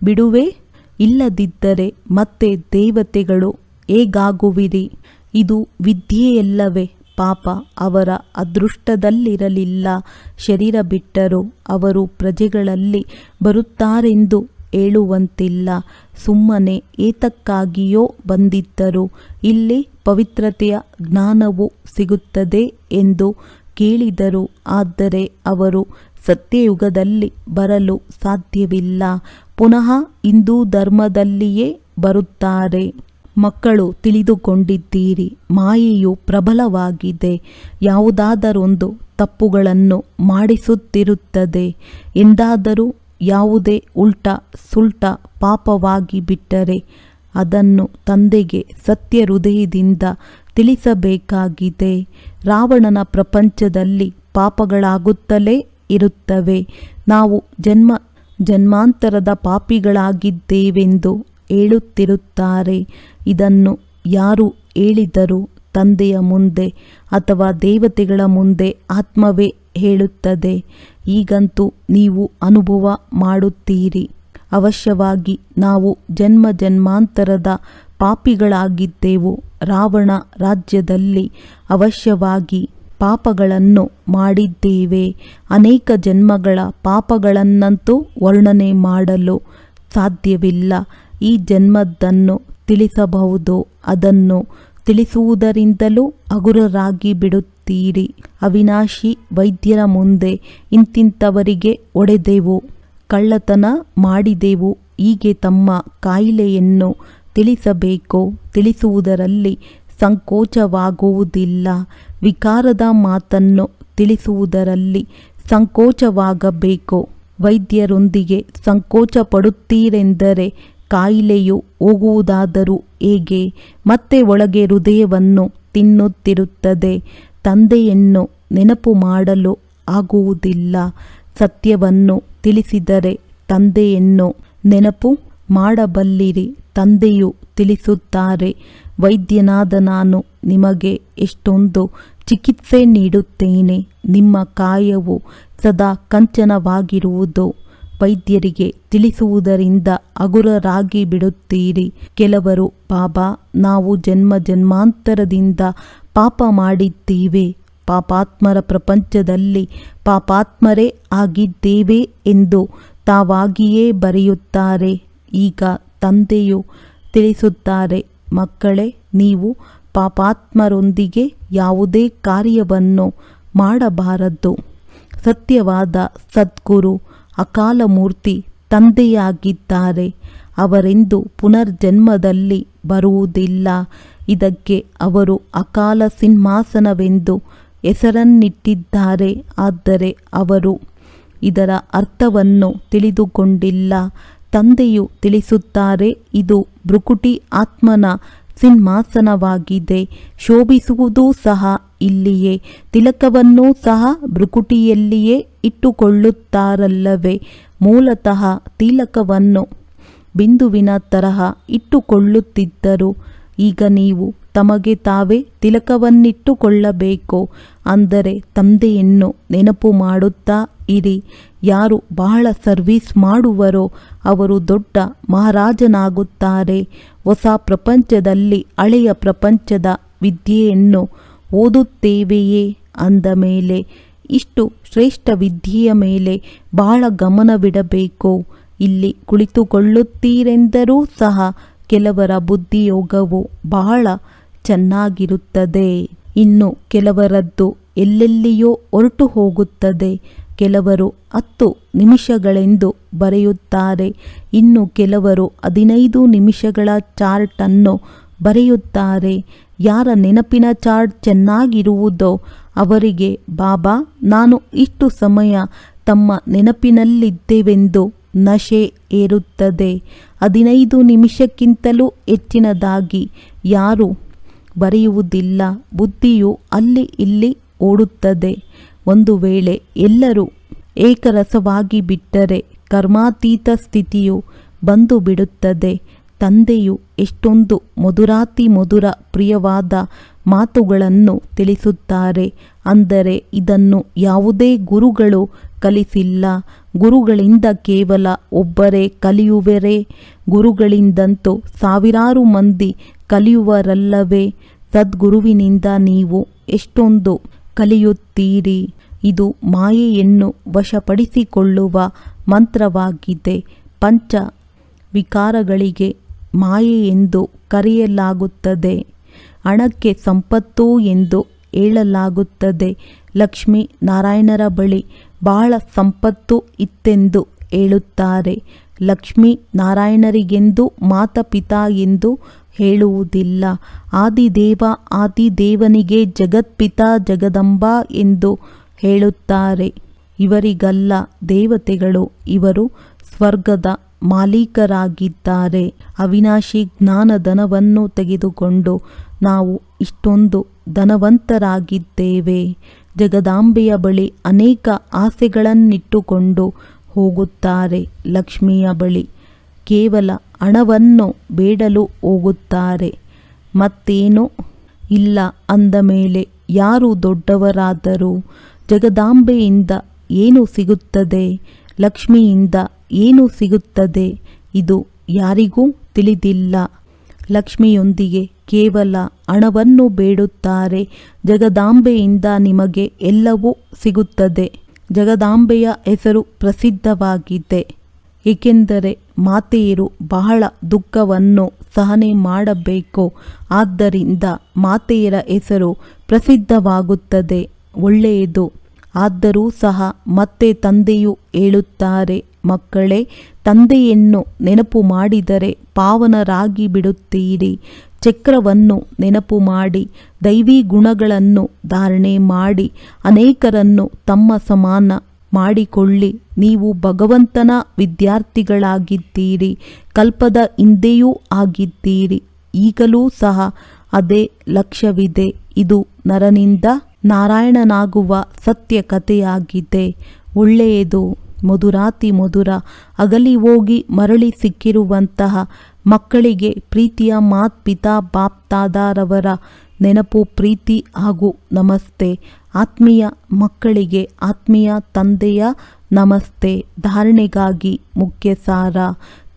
ಬಿಡುವೇ ಇಲ್ಲದಿದ್ದರೆ ಮತ್ತೆ ದೇವತೆಗಳು ಹೇಗಾಗುವಿರಿ? ಇದು ವಿದ್ಯೆಯಲ್ಲವೇ? ಪಾಪ ಅವರ ಅದೃಷ್ಟದಲ್ಲಿರಲಿಲ್ಲ. ಶರೀರ ಬಿಟ್ಟರು. ಅವರು ಪ್ರಜೆಗಳಲ್ಲಿ ಬರುತ್ತಾರೆಂದು ಹೇಳುವಂತಿಲ್ಲ. ಸುಮ್ಮನೆ ಏತಕ್ಕಾಗಿಯೋ ಬಂದಿದ್ದರು. ಇಲ್ಲಿ ಪವಿತ್ರತೆಯ ಜ್ಞಾನವು ಸಿಗುತ್ತದೆ ಎಂದು ಕೇಳಿದರು. ಆದರೆ ಅವರು ಸತ್ಯಯುಗದಲ್ಲಿ ಬರಲು ಸಾಧ್ಯವಿಲ್ಲ. ಪುನಃ ಹಿಂದೂ ಧರ್ಮದಲ್ಲಿಯೇ ಬರುತ್ತಾರೆ. ಮಕ್ಕಳು, ತಿಳಿದುಕೊಂಡಿದ್ದೀರಿ, ಮಾಯೆಯು ಪ್ರಬಲವಾಗಿದೆ. ಯಾವುದಾದರೊಂದು ತಪ್ಪುಗಳನ್ನು ಮಾಡಿಸುತ್ತಿರುತ್ತದೆ. ಎಂದಾದರೂ ಯಾವುದೇ ಉಲ್ಟಾ ಸುಲ್ಟಾ ಪಾಪವಾಗಿ ಬಿಟ್ಟರೆ ಅದನ್ನು ತಂದೆಗೆ ಸತ್ಯ ಹೃದಯದಿಂದ ತಿಳಿಸಬೇಕಾಗಿದೆ. ರಾವಣನ ಪ್ರಪಂಚದಲ್ಲಿ ಪಾಪಗಳಾಗುತ್ತಲೇ ಇರುತ್ತವೆ. ನಾವು ಜನ್ಮಾಂತರದ ಪಾಪಿಗಳಾಗಿದ್ದೇವೆಂದು ಹೇಳುತ್ತಿರುತ್ತಾರೆ. ಇದನ್ನು ಯಾರು ಹೇಳಿದರು? ತಂದೆಯ ಮುಂದೆ ಅಥವಾ ದೇವತೆಗಳ ಮುಂದೆ ಆತ್ಮವೇ ಹೇಳುತ್ತದೆ. ಈಗಂತೂ ನೀವು ಅನುಭವ ಮಾಡುತ್ತೀರಿ. ಅವಶ್ಯವಾಗಿ ನಾವು ಜನ್ಮಾಂತರದ ಪಾಪಿಗಳಾಗಿದ್ದೆವು. ರಾವಣ ರಾಜ್ಯದಲ್ಲಿ ಅವಶ್ಯವಾಗಿ ಪಾಪಗಳನ್ನು ಮಾಡಿದ್ದೇವೆ. ಅನೇಕ ಜನ್ಮಗಳ ಪಾಪಗಳನ್ನಂತೂ ವರ್ಣನೆ ಮಾಡಲು ಸಾಧ್ಯವಿಲ್ಲ. ಈ ಜನ್ಮದ್ದನ್ನು ತಿಳಿಸಬಹುದು. ಅದನ್ನು ತಿಳಿಸುವುದರಿಂದಲೂ ಹಗುರರಾಗಿ ಬಿಡುತ್ತೀರಿ. ಅವಿನಾಶಿ ವೈದ್ಯರ ಮುಂದೆ ಇಂತಿಂಥವರಿಗೆ ಹೊಡೆದೆವು, ಕಳ್ಳತನ ಮಾಡಿದೆವು, ಹೀಗೆ ತಮ್ಮ ಕಾಯಿಲೆಯನ್ನು ತಿಳಿಸಬೇಕು. ತಿಳಿಸುವುದರಲ್ಲಿ ಸಂಕೋಚವಾಗುವುದಿಲ್ಲ. ವಿಕಾರದ ಮಾತನ್ನು ತಿಳಿಸುವುದರಲ್ಲಿ ಸಂಕೋಚವಾಗಬೇಕು. ವೈದ್ಯರೊಂದಿಗೆ ಸಂಕೋಚ ಪಡುತ್ತೀರೆಂದರೆ ಕಾಯಿಲೆಯು ಹೋಗುವುದಾದರೂ ಹೇಗೆ? ಮತ್ತೆ ಒಳಗೆ ಹೃದಯವನ್ನು ತಿನ್ನುತ್ತಿರುತ್ತದೆ. ತಂದೆಯನ್ನು ನೆನಪು ಮಾಡಲು ಆಗುವುದಿಲ್ಲ. ಸತ್ಯವನ್ನು ತಿಳಿಸಿದರೆ ತಂದೆಯನ್ನು ನೆನಪು ಮಾಡಬಲ್ಲಿರಿ. ತಂದೆಯು ತಿಳಿಸುತ್ತಾರೆ, ವೈದ್ಯನಾದ ನಾನು ನಿಮಗೆ ಎಷ್ಟೊಂದು ಚಿಕಿತ್ಸೆ ನೀಡುತ್ತೇನೆ. ನಿಮ್ಮ ಕಾಯವು ಸದಾ ಕಂಚನವಾಗಿರುವುದು. ವೈದ್ಯರಿಗೆ ತಿಳಿಸುವುದರಿಂದ ಹಗುರರಾಗಿ ಬಿಡುತ್ತೀರಿ. ಕೆಲವರು, ಬಾಬಾ, ನಾವು ಜನ್ಮಾಂತರದಿಂದ ಪಾಪ ಮಾಡಿದ್ದೀವಿ, ಪಾಪಾತ್ಮರ ಪ್ರಪಂಚದಲ್ಲಿ ಪಾಪಾತ್ಮರೇ ಆಗಿದ್ದೇವೆ ಎಂದು ತಾವಾಗಿಯೇ ಬರೆಯುತ್ತಾರೆ. ಈಗ ತಂದೆಯು ತಿಳಿಸುತ್ತಾರೆ, ಮಕ್ಕಳೇ, ನೀವು ಪಾಪಾತ್ಮರೊಂದಿಗೆ ಯಾವುದೇ ಕಾರ್ಯವನ್ನು ಮಾಡಬಾರದು. ಸತ್ಯವಾದ ಸದ್ಗುರು ಅಕಾಲ ಮೂರ್ತಿ ತಂದೆಯಾಗಿದ್ದಾರೆ. ಅವರೆಂದು ಪುನರ್ಜನ್ಮದಲ್ಲಿ ಬರುವುದಿಲ್ಲ. ಇದಕ್ಕೆ ಅವರು ಅಕಾಲ ಸಿಂಹಾಸನವೆಂದು ಹೆಸರನ್ನಿಟ್ಟಿದ್ದಾರೆ. ಆದರೆ ಅವರು ಇದರ ಅರ್ಥವನ್ನು ತಿಳಿದುಕೊಂಡಿಲ್ಲ. ತಂದೆಯು ತಿಳಿಸುತ್ತಾರೆ, ಇದು ಭೃಕುಟಿ ಆತ್ಮನ ಸಿಂಹಾಸನವಾಗಿದೆ. ಶೋಭಿಸುವುದೂ ಸಹ ಇಲ್ಲಿಯೇ, ತಿಲಕವನ್ನೂ ಸಹ ಭೃಕುಟಿಯಲ್ಲಿಯೇ ಇಟ್ಟುಕೊಳ್ಳುತ್ತಾರಲ್ಲವೇ. ಮೂಲತಃ ತಿಲಕವನ್ನು ಬಿಂದುವಿನ ತರಹ ಇಟ್ಟುಕೊಳ್ಳುತ್ತಿದ್ದರು. ಈಗ ನೀವು ತಮಗೆ ತಾವೇ ತಿಲಕವನ್ನಿಟ್ಟುಕೊಳ್ಳಬೇಕು. ಅಂದರೆ ತಂದೆಯನ್ನು ನೆನಪು ಮಾಡುತ್ತಾ ಇರಿ. ಯಾರು ಬಹಳ ಸರ್ವೀಸ್ ಮಾಡುವರೋ ಅವರು ದೊಡ್ಡ ಮಹಾರಾಜನಾಗುತ್ತಾರೆ. ಹೊಸ ಪ್ರಪಂಚದಲ್ಲಿ ಹಳೆಯ ಪ್ರಪಂಚದ ವಿದ್ಯೆಯನ್ನು ಓದುತ್ತೇವೆಯೇ ಅಂದ ಮೇಲೆ ಇಷ್ಟು ಶ್ರೇಷ್ಠ ವಿದ್ಯೆಯ ಮೇಲೆ ಬಹಳ ಗಮನವಿಡಬೇಕು. ಇಲ್ಲಿ ಕುಳಿತುಕೊಳ್ಳುತ್ತೀರೆಂದರೂ ಸಹ ಕೆಲವರ ಬುದ್ಧಿಯೋಗವು ಬಹಳ ಚೆನ್ನಾಗಿರುತ್ತದೆ. ಇನ್ನು ಕೆಲವರದ್ದು ಎಲ್ಲೆಲ್ಲಿಯೋ ಹೊರಟು ಹೋಗುತ್ತದೆ. ಕೆಲವರು 10 ನಿಮಿಷಗಳೆಂದು ಬರೆಯುತ್ತಾರೆ. ಇನ್ನು ಕೆಲವರು 15 ನಿಮಿಷಗಳ ಚಾರ್ಟನ್ನು ಬರೆಯುತ್ತಾರೆ. ಯಾರ ನೆನಪಿನ ಚಾರ್ಟ್ ಚೆನ್ನಾಗಿರುವುದೋ ಅವರಿಗೆ ಬಾಬಾ ನಾನು ಇಷ್ಟು ಸಮಯ ತಮ್ಮ ನೆನಪಿನಲ್ಲಿದ್ದೆವೆಂದು ನಶೆ ಏರುತ್ತದೆ. 15 ನಿಮಿಷಕ್ಕಿಂತಲೂ ಹೆಚ್ಚಿನದಾಗಿ ಯಾರೂ ಬರೆಯುವುದಿಲ್ಲ. ಬುದ್ಧಿಯು ಅಲ್ಲಿ ಇಲ್ಲಿ ಓಡುತ್ತದೆ. ಒಂದು ವೇಳೆ ಎಲ್ಲರೂ ಏಕರಸವಾಗಿ ಬಿಟ್ಟರೆ ಕರ್ಮಾತೀತ ಸ್ಥಿತಿಯು ಬಂದು ಬಿಡುತ್ತದೆ. ತಂದೆಯು ಎಷ್ಟೊಂದು ಮಧುರಾತಿ ಮಧುರ ಪ್ರಿಯವಾದ ಮಾತುಗಳನ್ನು ತಿಳಿಸುತ್ತಾರೆ. ಅಂದರೆ ಇದನ್ನು ಯಾವುದೇ ಗುರುಗಳು ಕಲಿಸಿಲ್ಲ. ಗುರುಗಳಿಂದ ಕೇವಲ ಒಬ್ಬರೇ ಕಲಿಯುವರೇ? ಗುರುಗಳಿಂದಂತೂ ಸಾವಿರಾರು ಮಂದಿ ಕಲಿಯುವರಲ್ಲವೇ? ಸದ್ಗುರುವಿನಿಂದ ನೀವು ಎಷ್ಟೊಂದು ಕಲಿಯುತ್ತೀರಿ. ಇದು ಮಾಯೆಯನ್ನು ವಶಪಡಿಸಿಕೊಳ್ಳುವ ಮಂತ್ರವಾಗಿದೆ. ಪಂಚ ವಿಕಾರಗಳಿಗೆ ಮಾಯೆ ಎಂದು ಕರೆಯಲಾಗುತ್ತದೆ. ಹಣಕ್ಕೆ ಸಂಪತ್ತು ಎಂದು ಹೇಳಲಾಗುತ್ತದೆ. ಲಕ್ಷ್ಮೀ ನಾರಾಯಣರ ಬಳಿ ಬಹಳ ಸಂಪತ್ತು ಇತ್ತೆಂದು ಹೇಳುತ್ತಾರೆ. ಲಕ್ಷ್ಮೀ ನಾರಾಯಣರಿಗೆಂದು ಮಾತಾಪಿತಾ ಎಂದು ಹೇಳುವುದಿಲ್ಲ. ಆದಿದೇವ ಆದಿದೇವನಿಗೆ ಜಗತ್ಪಿತಾ ಜಗದಂಬಾ ಎಂದು ಹೇಳುತ್ತಾರೆ. ಇವರಿಗಲ್ಲ ದೇವತೆಗಳು, ಇವರು ಸ್ವರ್ಗದ ಮಾಲೀಕರಾಗಿದ್ದಾರೆ. ಅವಿನಾಶಿ ಜ್ಞಾನಧನವನ್ನು ತೆಗೆದುಕೊಂಡು ನಾವು ಇಷ್ಟೊಂದು ಧನವಂತರಾಗಿದ್ದೇವೆ. ಜಗದಾಂಬೆಯ ಬಳಿ ಅನೇಕ ಆಸೆಗಳನ್ನಿಟ್ಟುಕೊಂಡು ಹೋಗುತ್ತಾರೆ. ಲಕ್ಷ್ಮಿಯ ಬಳಿ ಕೇವಲ ಹಣವನ್ನು ಬೇಡಲು ಹೋಗುತ್ತಾರೆ. ಮತ್ತೇನೂ ಇಲ್ಲ ಅಂದ ಮೇಲೆ ಯಾರು ದೊಡ್ಡವರಾದರೂ ಜಗದಾಂಬೆಯಿಂದ ಏನು ಸಿಗುತ್ತದೆ? ಲಕ್ಷ್ಮಿಯಿಂದ ಏನು ಸಿಗುತ್ತದೆ? ಇದು ಯಾರಿಗೂ ತಿಳಿದಿಲ್ಲ. ಲಕ್ಷ್ಮಿಯೊಂದಿಗೆ ಕೇವಲ ಹಣವನ್ನು ಬೇಡುತ್ತಾರೆ. ಜಗದಾಂಬೆಯಿಂದ ನಿಮಗೆ ಎಲ್ಲವೂ ಸಿಗುತ್ತದೆ. ಜಗದಾಂಬೆಯ ಹೆಸರು ಪ್ರಸಿದ್ಧವಾಗಿದೆ. ಏಕೆಂದರೆ ಮಾತೆಯರು ಬಹಳ ದುಃಖವನ್ನು ಸಹನೆ ಮಾಡಬೇಕು. ಆದ್ದರಿಂದ ಮಾತೆಯರ ಹೆಸರು ಪ್ರಸಿದ್ಧವಾಗುತ್ತದೆ. ಒಳ್ಳೆಯದು. ಆದರೂ ಸಹ ಮತ್ತೆ ತಂದೆಯು ಹೇಳುತ್ತಾರೆ, ಮಕ್ಕಳೇ, ತಂದೆಯನ್ನು ನೆನಪು ಮಾಡಿದರೆ ಪಾವನರಾಗಿ ಬಿಡುತ್ತೀರಿ. ಚಕ್ರವನ್ನು ನೆನಪು ಮಾಡಿ ದೈವಿ ಗುಣಗಳನ್ನು ಧಾರಣೆ ಮಾಡಿ ಅನೇಕರನ್ನು ತಮ್ಮ ಸಮಾನ ಮಾಡಿಕೊಳ್ಳಿ. ನೀವು ಭಗವಂತನ ವಿದ್ಯಾರ್ಥಿಗಳಾಗಿದ್ದೀರಿ. ಕಲ್ಪದ ಹಿಂದೆಯೂ ಆಗಿದ್ದೀರಿ. ಈಗಲೂ ಸಹ ಅದೇ ಲಕ್ಷ್ಯವಿದೆ. ಇದು ನರನಿಂದ ನಾರಾಯಣನಾಗುವ ಸತ್ಯ ಕಥೆಯಾಗಿದೆ. ಒಳ್ಳೆಯದು. ಮಧುರಾತಿ ಮಧುರ ಅಗಲಿ ಹೋಗಿ ಮರಳಿ ಸಿಕ್ಕಿರುವಂತಹ ಮಕ್ಕಳಿಗೆ ಪ್ರೀತಿಯ ಪಿತಾ ಬಾಪ್ತಾದಾರವರ ನೆನಪು, ಪ್ರೀತಿ ಹಾಗೂ ನಮಸ್ತೆ. ಆತ್ಮೀಯ ಮಕ್ಕಳಿಗೆ ಆತ್ಮೀಯ ತಂದೆಯ ನಮಸ್ತೆ. ಧಾರಣೆಗಾಗಿ ಮುಖ್ಯ ಸಾರ: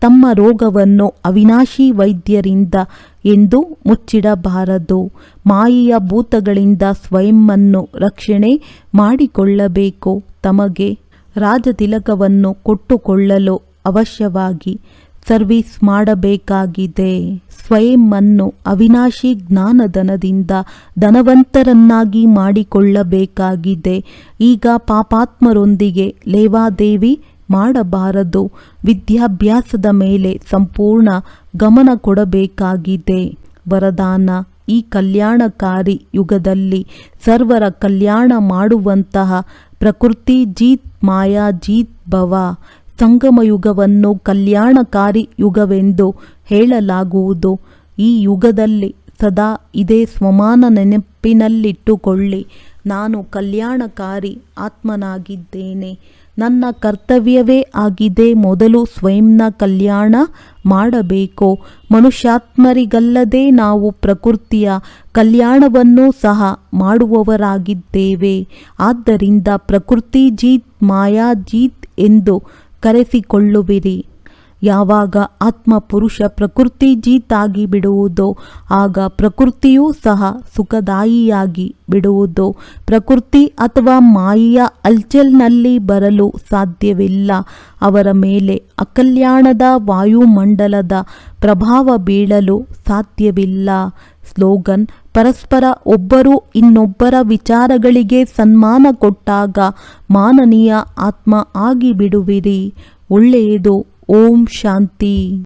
ತಮ್ಮ ರೋಗವನ್ನು ಅವಿನಾಶಿ ವೈದ್ಯರಿಂದ ಎಂದು ಮುಚ್ಚಿಡಬಾರದು. ಮಾಯೆಯ ಭೂತಗಳಿಂದ ಸ್ವಯಂವನ್ನು ರಕ್ಷಣೆ ಮಾಡಿಕೊಳ್ಳಬೇಕು. ತಮಗೆ ರಾಜತಿಲಕವನ್ನು ಕೊಟ್ಟುಕೊಳ್ಳಲು ಅವಶ್ಯವಾಗಿ ಸರ್ವಿಸ್ ಮಾಡಬೇಕಾಗಿದೆ. ಸ್ವಯಂವನ್ನು ಅವಿನಾಶಿ ಜ್ಞಾನಧನದಿಂದ ಧನವಂತರನ್ನಾಗಿ ಮಾಡಿಕೊಳ್ಳಬೇಕಾಗಿದೆ. ಈಗ ಪಾಪಾತ್ಮರೊಂದಿಗೆ ಲೇವಾದೇವಿ ಮಾಡಬಾರದು. ವಿದ್ಯಾಭ್ಯಾಸದ ಮೇಲೆ ಸಂಪೂರ್ಣ ಗಮನ ಕೊಡಬೇಕಾಗಿದೆ. ವರದಾನ: ಈ ಕಲ್ಯಾಣಕಾರಿ ಯುಗದಲ್ಲಿ ಸರ್ವರ ಕಲ್ಯಾಣ ಮಾಡುವಂತಹ ಪ್ರಕೃತಿ ಜೀತ್ ಮಾಯಾ ಜೀತ್ ಭವ. ಸಂಗಮಯುಗವನ್ನು ಕಲ್ಯಾಣಕಾರಿ ಯುಗವೆಂದು ಹೇಳಲಾಗುವುದು. ಈ ಯುಗದಲ್ಲಿ ಸದಾ ಇದೇ ಸ್ವಮಾನ ನೆನಪಿನಲ್ಲಿಟ್ಟುಕೊಳ್ಳಿ. ನಾನು ಕಲ್ಯಾಣಕಾರಿ ಆತ್ಮನಾಗಿದ್ದೇನೆ. ನನ್ನ ಕರ್ತವ್ಯವೇ ಆಗಿದೆ ಮೊದಲು ಸ್ವಯಂನ ಕಲ್ಯಾಣ ಮಾಡಬೇಕು. ಮನುಷ್ಯಾತ್ಮರಿಗಲ್ಲದೆ ನಾವು ಪ್ರಕೃತಿಯ ಕಲ್ಯಾಣವನ್ನು ಸಹ ಮಾಡುವವರಾಗಿದ್ದೇವೆ. ಆದ್ದರಿಂದ ಪ್ರಕೃತಿ ಜೀತ್ ಮಾಯಾ ಜೀತ್ ಎಂದು ಕರೆಸಿಕೊಳ್ಳುವಿರಿ. ಯಾವಾಗ ಆತ್ಮ ಪುರುಷ ಪ್ರಕೃತಿ ಜೀತಾಗಿ ಬಿಡುವುದೋ ಆಗ ಪ್ರಕೃತಿಯೂ ಸಹ ಸುಖದಾಯಿಯಾಗಿ ಬಿಡುವುದು. ಪ್ರಕೃತಿ ಅಥವಾ ಮಾಯೆಯ ಅಲ್ಚಲ್ನಲ್ಲಿ ಬರಲು ಸಾಧ್ಯವಿಲ್ಲ. ಅವರ ಮೇಲೆ ಅಕಲ್ಯಾಣದ ವಾಯುಮಂಡಲದ ಪ್ರಭಾವ ಬೀಳಲು ಸಾಧ್ಯವಿಲ್ಲ. ಸ್ಲೋಗನ್: ಪರಸ್ಪರ ಒಬ್ಬರು ಇನ್ನೊಬ್ಬರ ವಿಚಾರಗಳಿಗೆ ಸನ್ಮಾನ ಕೊಟ್ಟಾಗ ಮಾನನೀಯ ಆತ್ಮ ಆಗಿಬಿಡುವಿರಿ. ಒಳ್ಳೆಯದು. ಓಂ ಶಾಂತಿ.